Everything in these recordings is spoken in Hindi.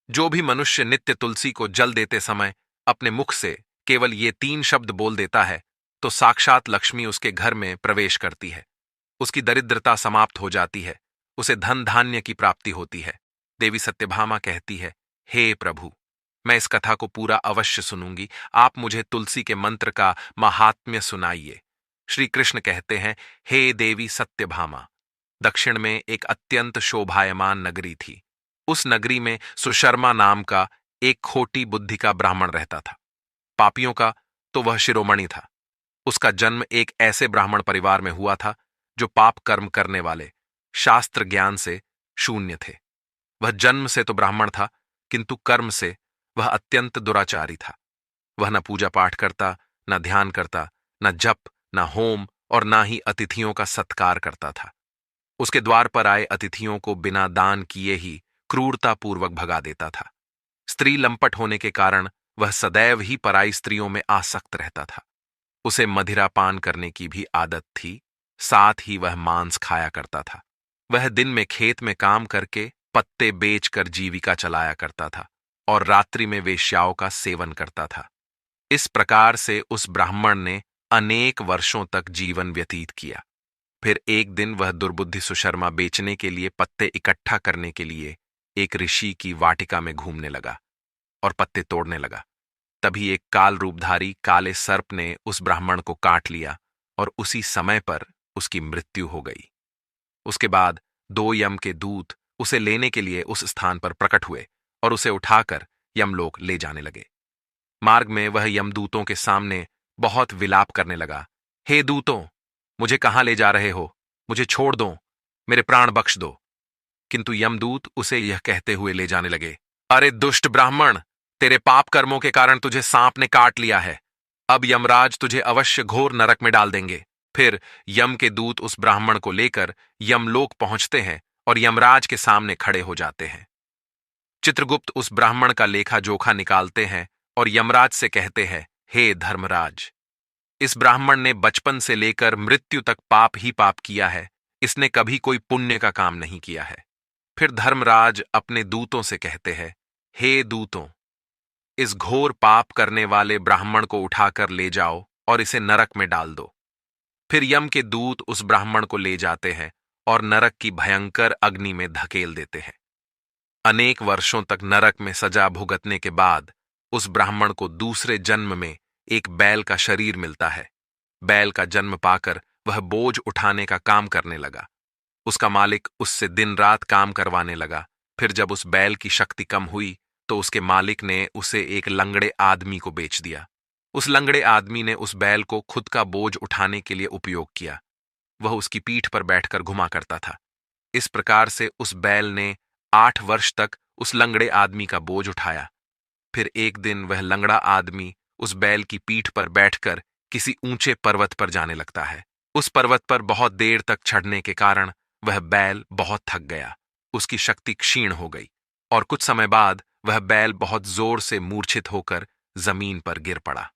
जो भी मनुष्य नित्य तुलसी को जल देते समय अपने मुख से केवल ये 3 शब्द बोल देता है, तो साक्षात लक्ष्मी उसके घर में प्रवेश करती है। उसकी दरिद्रता समाप्त हो जाती है, उसे धन धान्य की प्राप्ति होती है। देवी सत्यभामा कहती है, हे प्रभु, मैं इस कथा को पूरा अवश्य सुनूंगी, आप मुझे तुलसी के मंत्र का महात्म्य सुनाइए। श्री कृष्ण कहते हैं, हे देवी सत्यभामा, दक्षिण में एक अत्यंत शोभायमान नगरी थी। उस नगरी में सुशर्मा नाम का एक खोटी बुद्धि का ब्राह्मण रहता था। पापियों का तो वह शिरोमणि था। उसका जन्म एक ऐसे ब्राह्मण परिवार में हुआ था जो पाप कर्म करने वाले, शास्त्र ज्ञान से शून्य थे। वह जन्म से तो ब्राह्मण था, किंतु कर्म से वह अत्यंत दुराचारी था। वह न पूजा पाठ करता, न ध्यान करता, न जप, न होम और न ही अतिथियों का सत्कार करता था। उसके द्वार पर आए अतिथियों को बिना दान किए ही क्रूरतापूर्वक भगा देता था। स्त्री लंपट होने के कारण वह सदैव ही पराई स्त्रियों में आसक्त रहता था। उसे मदिरा पान करने की भी आदत थी, साथ ही वह मांस खाया करता था। वह दिन में खेत में काम करके पत्ते बेचकर जीविका चलाया करता था और रात्रि में वेश्याओं का सेवन करता था। इस प्रकार से उस ब्राह्मण ने अनेक वर्षों तक जीवन व्यतीत किया। फिर एक दिन वह दुर्बुद्धि सुशर्मा बेचने के लिए पत्ते इकट्ठा करने के लिए एक ऋषि की वाटिका में घूमने लगा और पत्ते तोड़ने लगा। तभी एक काल रूपधारी काले सर्प ने उस ब्राह्मण को काट लिया और उसी समय पर उसकी मृत्यु हो गई। उसके बाद 2 यम के दूत उसे लेने के लिए उस स्थान पर प्रकट हुए और उसे उठाकर यमलोक ले जाने लगे। मार्ग में वह यमदूतों के सामने बहुत विलाप करने लगा, हे दूतों, मुझे कहां ले जा रहे हो? मुझे छोड़ दो, मेरे प्राण बख्श दो। किंतु यमदूत उसे यह कहते हुए ले जाने लगे, अरे दुष्ट ब्राह्मण, तेरे पाप कर्मों के कारण तुझे सांप ने काट लिया है। अब यमराज तुझे अवश्य घोर नरक में डाल देंगे। फिर यम के दूत उस ब्राह्मण को लेकर यमलोक पहुंचते हैं और यमराज के सामने खड़े हो जाते हैं। चित्रगुप्त उस ब्राह्मण का लेखा जोखा निकालते हैं और यमराज से कहते हैं, हे धर्मराज, इस ब्राह्मण ने बचपन से लेकर मृत्यु तक पाप ही पाप किया है, इसने कभी कोई पुण्य का काम नहीं किया है। फिर धर्मराज अपने दूतों से कहते हैं, हे दूतों, इस घोर पाप करने वाले ब्राह्मण को उठाकर ले जाओ और इसे नरक में डाल दो। फिर यम के दूत उस ब्राह्मण को ले जाते हैं और नरक की भयंकर अग्नि में धकेल देते हैं। अनेक वर्षों तक नरक में सजा भुगतने के बाद उस ब्राह्मण को दूसरे जन्म में एक बैल का शरीर मिलता है। बैल का जन्म पाकर वह बोझ उठाने का काम करने लगा। उसका मालिक उससे दिन रात काम करवाने लगा। फिर जब उस बैल की शक्ति कम हुई तो उसके मालिक ने उसे एक लंगड़े आदमी को बेच दिया। उस लंगड़े आदमी ने उस बैल को खुद का बोझ उठाने के लिए उपयोग किया। वह उसकी पीठ पर बैठकर घुमा करता था। इस प्रकार से उस बैल ने 8 वर्ष तक उस लंगड़े आदमी का बोझ उठाया। फिर एक दिन वह लंगड़ा आदमी उस बैल की पीठ पर बैठकर किसी ऊंचे पर्वत पर जाने लगता है। उस पर्वत पर बहुत देर तक चढ़ने के कारण वह बैल बहुत थक गया, उसकी शक्ति क्षीण हो गई और कुछ समय बाद वह बैल बहुत जोर से मूर्छित होकर जमीन पर गिर पड़ा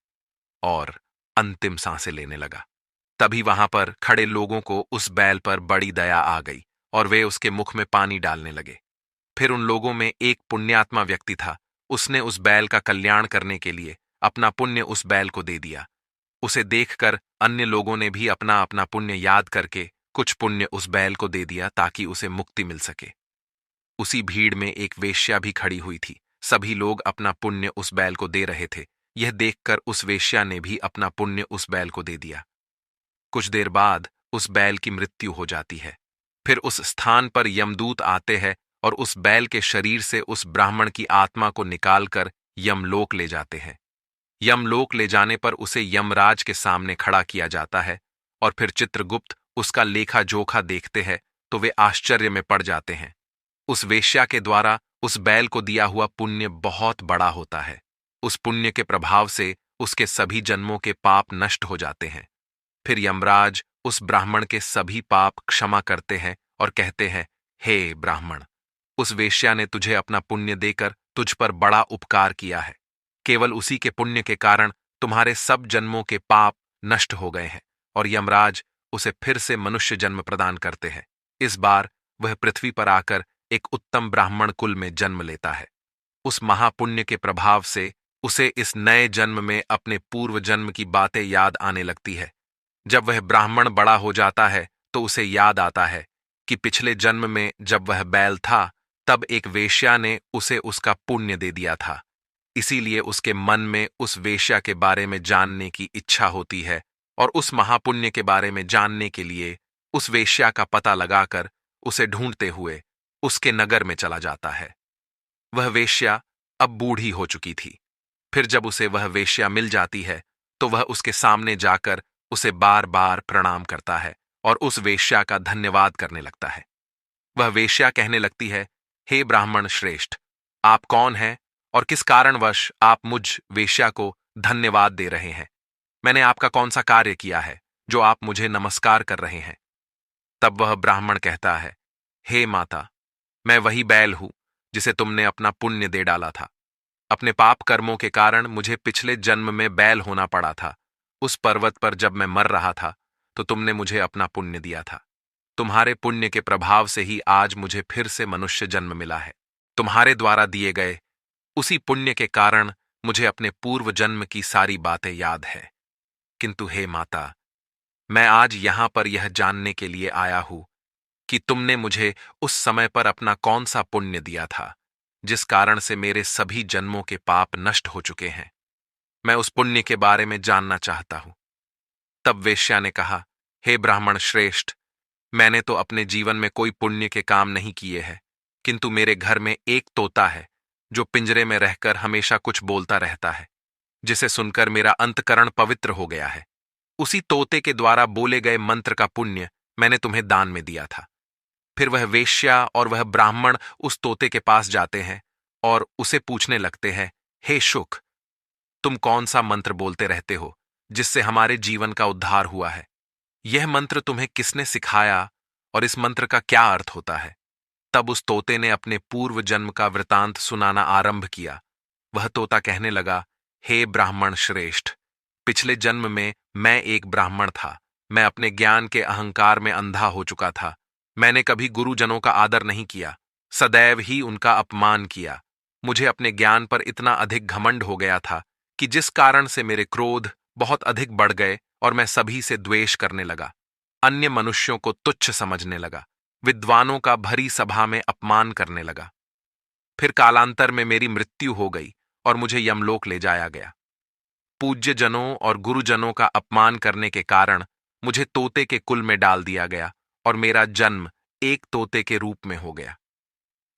और अंतिम सांसें लेने लगा। तभी वहां पर खड़े लोगों को उस बैल पर बड़ी दया आ गई और वे उसके मुख में पानी डालने लगे। फिर उन लोगों में एक पुण्यात्मा व्यक्ति था। उसने उस बैल का कल्याण करने के लिए अपना पुण्य उस बैल को दे दिया। उसे देखकर अन्य लोगों ने भी अपना अपना पुण्य याद करके कुछ पुण्य उस बैल को दे दिया ताकि उसे मुक्ति मिल सके। उसी भीड़ में एक वेश्या भी खड़ी हुई थी। सभी लोग अपना पुण्य उस बैल को दे रहे थे। यह देखकर उस वेश्या ने भी अपना पुण्य उस बैल को दे दिया। कुछ देर बाद उस बैल की मृत्यु हो जाती है। फिर उस स्थान पर यमदूत आते हैं और उस बैल के शरीर से उस ब्राह्मण की आत्मा को निकालकर यमलोक ले जाते हैं। यमलोक ले जाने पर उसे यमराज के सामने खड़ा किया जाता है और फिर चित्रगुप्त उसका लेखा जोखा देखते हैं तो वे आश्चर्य में पड़ जाते हैं। उस वेश्या के द्वारा उस बैल को दिया हुआ पुण्य बहुत बड़ा होता है। उस पुण्य के प्रभाव से उसके सभी जन्मों के पाप नष्ट हो जाते हैं। फिर यमराज उस ब्राह्मण के सभी पाप क्षमा करते हैं और कहते हैं, हे ब्राह्मण, उस वेश्या ने तुझे अपना पुण्य देकर तुझ पर बड़ा उपकार किया है। केवल उसी के पुण्य के कारण तुम्हारे सब जन्मों के पाप नष्ट हो गए हैं और यमराज उसे फिर से मनुष्य जन्म प्रदान करते हैं। इस बार वह पृथ्वी पर आकर एक उत्तम ब्राह्मण कुल में जन्म लेता है। उस महापुण्य के प्रभाव से उसे इस नए जन्म में अपने पूर्व जन्म की बातें याद आने लगती है। जब वह ब्राह्मण बड़ा हो जाता है तो उसे याद आता है कि पिछले जन्म में जब वह बैल था तब एक वेश्या ने उसे उसका पुण्य दे दिया था। इसीलिए उसके मन में उस वेश्या के बारे में जानने की इच्छा होती है और उस महापुण्य के बारे में जानने के लिए उस वेश्या का पता लगाकर उसे ढूंढते हुए उसके नगर में चला जाता है। वह वेश्या अब बूढ़ी हो चुकी थी। फिर जब उसे वह वेश्या मिल जाती है तो वह उसके सामने जाकर उसे बार बार प्रणाम करता है और उस वेश्या का धन्यवाद करने लगता है। वह वेश्या कहने लगती है, हे ब्राह्मण श्रेष्ठ, आप कौन हैं और किस कारणवश आप मुझ वेश्या को धन्यवाद दे रहे हैं? मैंने आपका कौन सा कार्य किया है जो आप मुझे नमस्कार कर रहे हैं? तब वह ब्राह्मण कहता है, हे माता, मैं वही बैल हूं जिसे तुमने अपना पुण्य दे डाला था। अपने पाप कर्मों के कारण मुझे पिछले जन्म में बैल होना पड़ा था। उस पर्वत पर जब मैं मर रहा था तो तुमने मुझे अपना पुण्य दिया था। तुम्हारे पुण्य के प्रभाव से ही आज मुझे फिर से मनुष्य जन्म मिला है। तुम्हारे द्वारा दिए गए उसी पुण्य के कारण मुझे अपने पूर्व जन्म की सारी बातें याद है। किंतु हे माता, मैं आज यहां पर यह जानने के लिए आया हूं कि तुमने मुझे उस समय पर अपना कौन सा पुण्य दिया था जिस कारण से मेरे सभी जन्मों के पाप नष्ट हो चुके हैं। मैं उस पुण्य के बारे में जानना चाहता हूं। तब वेश्या ने कहा, हे ब्राह्मण श्रेष्ठ, मैंने तो अपने जीवन में कोई पुण्य के काम नहीं किए हैं, किंतु मेरे घर में एक तोता है जो पिंजरे में रहकर हमेशा कुछ बोलता रहता है, जिसे सुनकर मेरा अंतकरण पवित्र हो गया है। उसी तोते के द्वारा बोले गए मंत्र का पुण्य मैंने तुम्हें दान में दिया था। फिर वह वेश्या और वह ब्राह्मण उस तोते के पास जाते हैं और उसे पूछने लगते हैं, हे शुक, तुम कौन सा मंत्र बोलते रहते हो जिससे हमारे जीवन का उद्धार हुआ है? यह मंत्र तुम्हें किसने सिखाया और इस मंत्र का क्या अर्थ होता है? तब उस तोते ने अपने पूर्व जन्म का वृतांत सुनाना आरंभ किया। वह तोता कहने लगा, हे ब्राह्मण श्रेष्ठ, पिछले जन्म में मैं एक ब्राह्मण था। मैं अपने ज्ञान के अहंकार में अंधा हो चुका था। मैंने कभी गुरुजनों का आदर नहीं किया, सदैव ही उनका अपमान किया। मुझे अपने ज्ञान पर इतना अधिक घमंड हो गया था कि जिस कारण से मेरे क्रोध बहुत अधिक बढ़ गए और मैं सभी से द्वेष करने लगा। अन्य मनुष्यों को तुच्छ समझने लगा, विद्वानों का भरी सभा में अपमान करने लगा। फिर कालांतर में मेरी मृत्यु हो गई और मुझे यमलोक ले जाया गया। पूज्य जनों और गुरुजनों का अपमान करने के कारण मुझे तोते के कुल में डाल दिया गया और मेरा जन्म एक तोते के रूप में हो गया।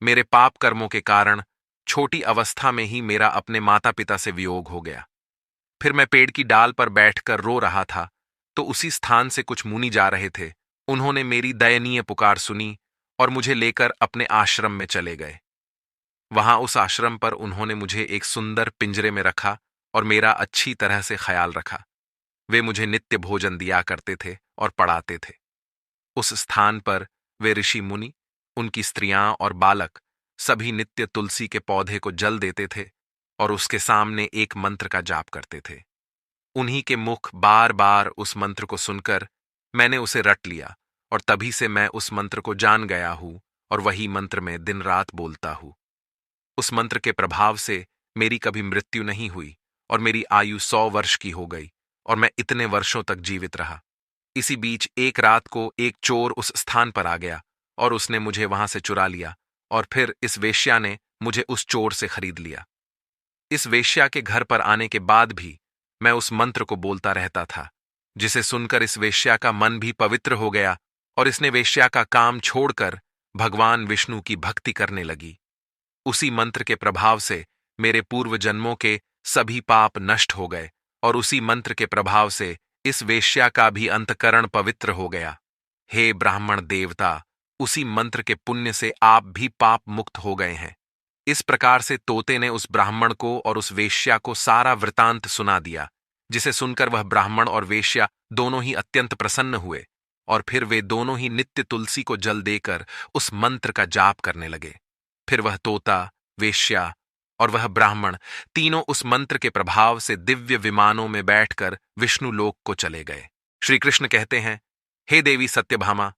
मेरे पाप कर्मों के कारण छोटी अवस्था में ही मेरा अपने माता पिता से वियोग हो गया। फिर मैं पेड़ की डाल पर बैठकर रो रहा था तो उसी स्थान से कुछ मुनि जा रहे थे। उन्होंने मेरी दयनीय पुकार सुनी और मुझे लेकर अपने आश्रम में चले गए। वहां उस आश्रम पर उन्होंने मुझे एक सुंदर पिंजरे में रखा और मेरा अच्छी तरह से ख्याल रखा। वे मुझे नित्य भोजन दिया करते थे और पढ़ाते थे। उस स्थान पर वे ऋषि मुनि, उनकी स्त्रियां और बालक सभी नित्य तुलसी के पौधे को जल देते थे और उसके सामने एक मंत्र का जाप करते थे। उन्हीं के मुख बार बार उस मंत्र को सुनकर मैंने उसे रट लिया और तभी से मैं उस मंत्र को जान गया हूं और वही मंत्र में दिन रात बोलता हूं। उस मंत्र के प्रभाव से मेरी कभी मृत्यु नहीं हुई और मेरी आयु 100 वर्ष की हो गई और मैं इतने वर्षों तक जीवित रहा। इसी बीच एक रात को एक चोर उस स्थान पर आ गया और उसने मुझे वहां से चुरा लिया और फिर इस वेश्या ने मुझे उस चोर से खरीद लिया। इस वेश्या के घर पर आने के बाद भी मैं उस मंत्र को बोलता रहता था, जिसे सुनकर इस वेश्या का मन भी पवित्र हो गया और इसने वेश्या का काम छोड़कर भगवान विष्णु की भक्ति करने लगी। उसी मंत्र के प्रभाव से मेरे पूर्व जन्मों के सभी पाप नष्ट हो गए और उसी मंत्र के प्रभाव से इस वेश्या का भी अंतकरण पवित्र हो गया। हे ब्राह्मण देवता, उसी मंत्र के पुण्य से आप भी पाप मुक्त हो गए हैं। इस प्रकार से तोते ने उस ब्राह्मण को और उस वेश्या को सारा वृतांत सुना दिया, जिसे सुनकर वह ब्राह्मण और वेश्या दोनों ही अत्यंत प्रसन्न हुए और फिर वे दोनों ही नित्य तुलसी को जल देकर उस मंत्र का जाप करने लगे। फिर वह तोता, वेश्या और वह ब्राह्मण तीनों उस मंत्र के प्रभाव से दिव्य विमानों में बैठकर विष्णु लोक को चले गए। श्री कृष्ण कहते हैं, हे देवी सत्यभामा,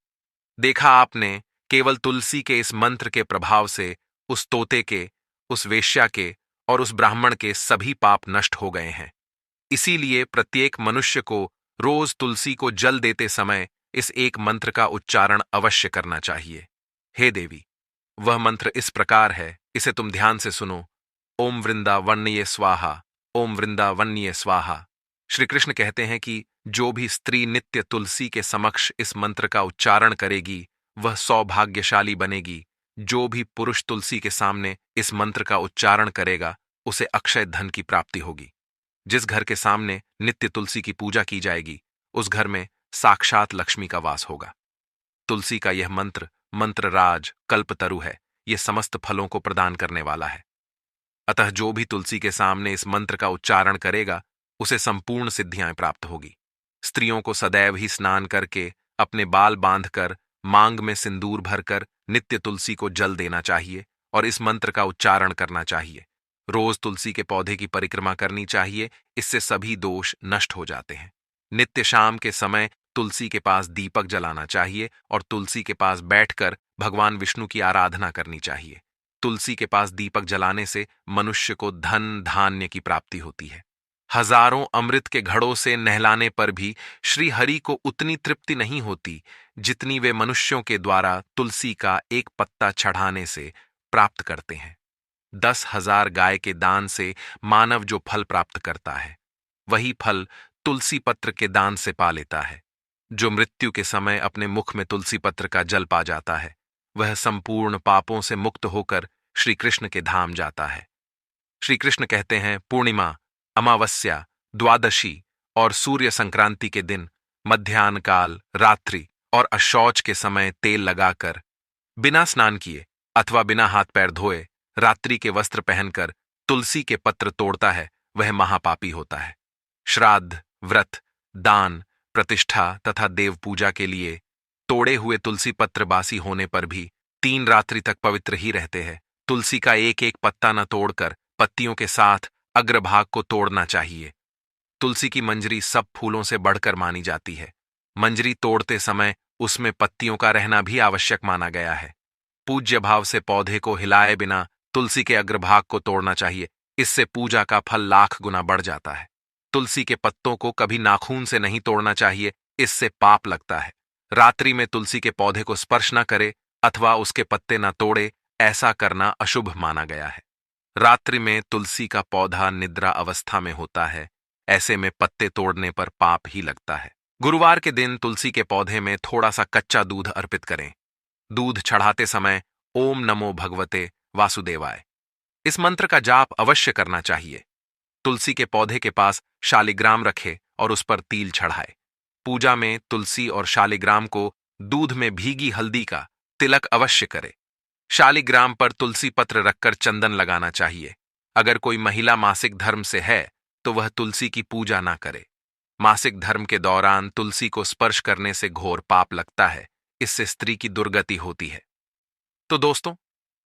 देखा आपने, केवल तुलसी के इस मंत्र के प्रभाव से उस तोते के उस वेश्या के और उस ब्राह्मण के सभी पाप नष्ट हो गए हैं। इसीलिए प्रत्येक मनुष्य को रोज तुलसी को जल देते समय इस एक मंत्र का उच्चारण अवश्य करना चाहिए। हे देवी, वह मंत्र इस प्रकार है, इसे तुम ध्यान से सुनो। ओम वृंदावन्ये स्वाहा, ओम वृंदावन्ये स्वाहा। श्री कृष्ण कहते हैं कि जो भी स्त्री नित्य तुलसी के समक्ष इस मंत्र का उच्चारण करेगी वह सौभाग्यशाली बनेगी। जो भी पुरुष तुलसी के सामने इस मंत्र का उच्चारण करेगा उसे अक्षय धन की प्राप्ति होगी। जिस घर के सामने नित्य तुलसी की पूजा की जाएगी उस घर में साक्षात लक्ष्मी का वास होगा। तुलसी का यह मंत्र मंत्रराज कल्पतरु है, यह समस्त फलों को प्रदान करने वाला है। अतः जो भी तुलसी के सामने इस मंत्र का उच्चारण करेगा उसे संपूर्ण सिद्धियां प्राप्त होगी। स्त्रियों को सदैव ही स्नान करके अपने बाल बांधकर मांग में सिंदूर भरकर नित्य तुलसी को जल देना चाहिए और इस मंत्र का उच्चारण करना चाहिए। रोज तुलसी के पौधे की परिक्रमा करनी चाहिए, इससे सभी दोष नष्ट हो जाते हैं। नित्य शाम के समय तुलसी के पास दीपक जलाना चाहिए और तुलसी के पास बैठकर भगवान विष्णु की आराधना करनी चाहिए। तुलसी के पास दीपक जलाने से मनुष्य को धन धान्य की प्राप्ति होती है। हजारों अमृत के घड़ों से नहलाने पर भी श्री हरि को उतनी तृप्ति नहीं होती जितनी वे मनुष्यों के द्वारा तुलसी का एक पत्ता चढ़ाने से प्राप्त करते हैं। 10,000 गाय के दान से मानव जो फल प्राप्त करता है वही फल तुलसी पत्र के दान से पा लेता है। जो मृत्यु के समय अपने मुख में तुलसी पत्र का जल पा जाता है वह संपूर्ण पापों से मुक्त होकर श्री कृष्ण के धाम जाता है। श्री कृष्ण कहते हैं, पूर्णिमा, अमावस्या, द्वादशी और सूर्य संक्रांति के दिन मध्याह्न काल, रात्रि और अशौच के समय तेल लगाकर बिना स्नान किए अथवा बिना हाथ पैर धोए रात्रि के वस्त्र पहनकर तुलसी के पत्र तोड़ता है वह महापापी होता है। श्राद्ध, व्रत, दान, प्रतिष्ठा तथा देव पूजा के लिए तोड़े हुए तुलसी पत्र बासी होने पर भी 3 रात्रि तक पवित्र ही रहते हैं। तुलसी का एक एक पत्ता न तोड़कर पत्तियों के साथ अग्रभाग को तोड़ना चाहिए। तुलसी की मंजरी सब फूलों से बढ़कर मानी जाती है। मंजरी तोड़ते समय उसमें पत्तियों का रहना भी आवश्यक माना गया है। पूज्य भाव से पौधे को हिलाए बिना तुलसी के अग्रभाग को तोड़ना चाहिए, इससे पूजा का फल लाख गुना बढ़ जाता है। तुलसी के पत्तों को कभी नाखून से नहीं तोड़ना चाहिए, इससे पाप लगता है। रात्रि में तुलसी के पौधे को स्पर्श न करे अथवा उसके पत्ते न तोड़े, ऐसा करना अशुभ माना गया है। रात्रि में तुलसी का पौधा निद्रा अवस्था में होता है, ऐसे में पत्ते तोड़ने पर पाप ही लगता है। गुरुवार के दिन तुलसी के पौधे में थोड़ा सा कच्चा दूध अर्पित करें। दूध चढ़ाते समय ओम नमो भगवते वासुदेवाय इस मंत्र का जाप अवश्य करना चाहिए। तुलसी के पौधे के पास शालिग्राम रखे और उस पर तिल चढ़ाए। पूजा में तुलसी और शालिग्राम को दूध में भीगी हल्दी का तिलक अवश्य करे। शालिग्राम पर तुलसी पत्र रखकर चंदन लगाना चाहिए। अगर कोई महिला मासिक धर्म से है तो वह तुलसी की पूजा ना करे। मासिक धर्म के दौरान तुलसी को स्पर्श करने से घोर पाप लगता है, इससे स्त्री की दुर्गति होती है। तो दोस्तों,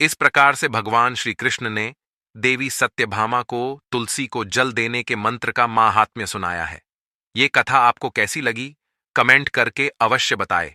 इस प्रकार से भगवान श्री कृष्ण ने देवी सत्यभामा को तुलसी को जल देने के मंत्र का माहात्म्य सुनाया है। ये कथा आपको कैसी लगी? कमेंट करके अवश्य बताएं।